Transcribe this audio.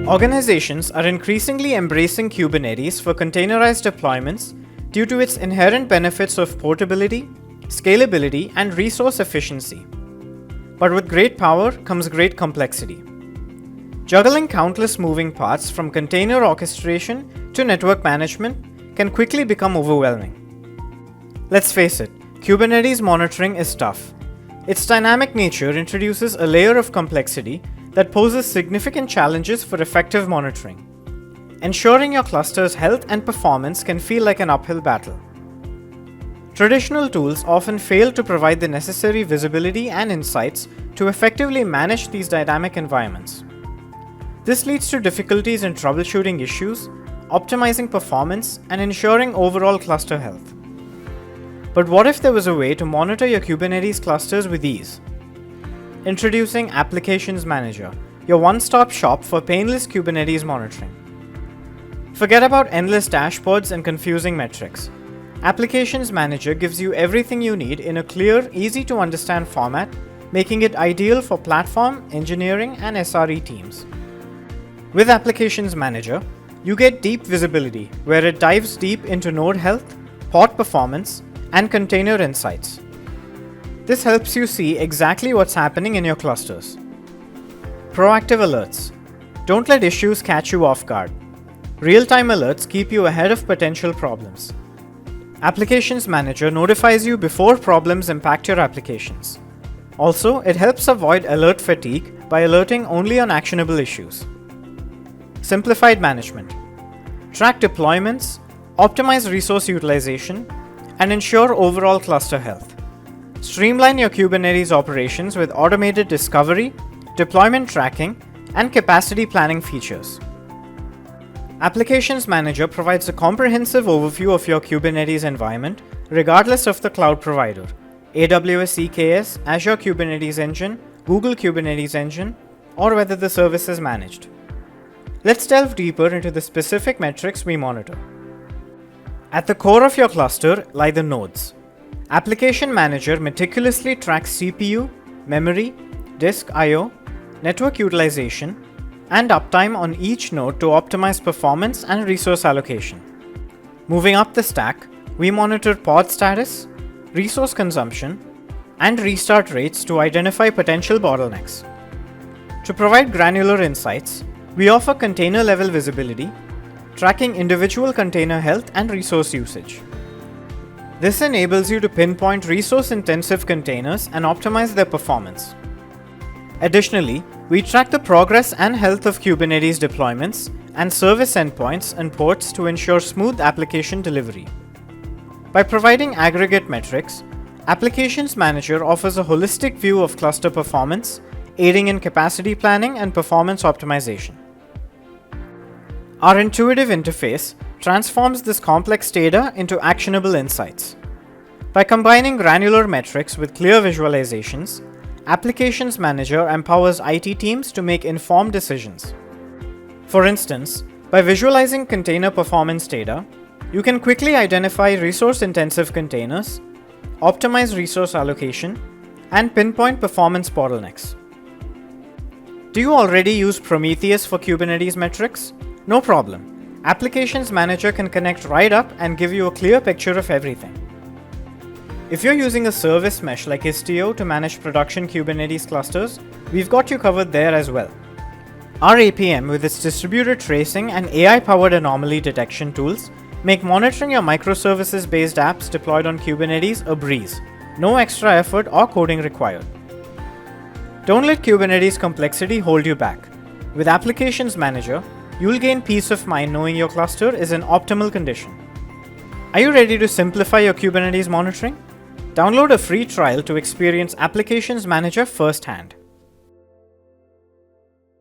Organizations are increasingly embracing Kubernetes for containerized deployments due to its inherent benefits of portability, scalability, and resource efficiency. But with great power comes great complexity. Juggling countless moving parts from container orchestration to network management can quickly become overwhelming. Let's face it, Kubernetes monitoring is tough. Its dynamic nature introduces a layer of complexity that poses significant challenges for effective monitoring. Ensuring your cluster's health and performance can feel like an uphill battle. Traditional tools often fail to provide the necessary visibility and insights to effectively manage these dynamic environments. This leads to difficulties in troubleshooting issues, optimizing performance, and ensuring overall cluster health. But what if there was a way to monitor your Kubernetes clusters with ease? Introducing Applications Manager, your one-stop shop for painless Kubernetes monitoring. Forget about endless dashboards and confusing metrics. Applications Manager gives you everything you need in a clear, easy-to-understand format, making it ideal for platform, engineering, and SRE teams. With Applications Manager, you get deep visibility, where it dives deep into node health, pod performance, and container insights. This helps you see exactly what's happening in your clusters. Proactive alerts. Don't let issues catch you off guard. Real-time alerts keep you ahead of potential problems. Applications Manager notifies you before problems impact your applications. Also, it helps avoid alert fatigue by alerting only on actionable issues. Simplified management. Track deployments, optimize resource utilization, and ensure overall cluster health. Streamline your Kubernetes operations with automated discovery, deployment tracking, and capacity planning features. Applications Manager provides a comprehensive overview of your Kubernetes environment, regardless of the cloud provider: AWS EKS, Azure Kubernetes Engine, Google Kubernetes Engine, or whether the service is managed. Let's delve deeper into the specific metrics we monitor. At the core of your cluster lie the nodes. Application Manager meticulously tracks CPU, memory, disk I/O, network utilization, and uptime on each node to optimize performance and resource allocation. Moving up the stack, we monitor pod status, resource consumption, and restart rates to identify potential bottlenecks. To provide granular insights, we offer container-level visibility, tracking individual container health and resource usage. This enables you to pinpoint resource-intensive containers and optimize their performance. Additionally, we track the progress and health of Kubernetes deployments and service endpoints and ports to ensure smooth application delivery. By providing aggregate metrics, Applications Manager offers a holistic view of cluster performance, aiding in capacity planning and performance optimization. Our intuitive interface transforms this complex data into actionable insights. By combining granular metrics with clear visualizations, Applications Manager empowers IT teams to make informed decisions. For instance, by visualizing container performance data, you can quickly identify resource-intensive containers, optimize resource allocation, and pinpoint performance bottlenecks. Do you already use Prometheus for Kubernetes metrics? No problem. Applications Manager can connect right up and give you a clear picture of everything. If you're using a service mesh like Istio to manage production Kubernetes clusters, we've got you covered there as well. Our APM with its distributed tracing and AI-powered anomaly detection tools make monitoring your microservices-based apps deployed on Kubernetes a breeze. No extra effort or coding required. Don't let Kubernetes complexity hold you back. With Applications Manager, you'll gain peace of mind knowing your cluster is in optimal condition. Are you ready to simplify your Kubernetes monitoring? Download a free trial to experience Applications Manager firsthand.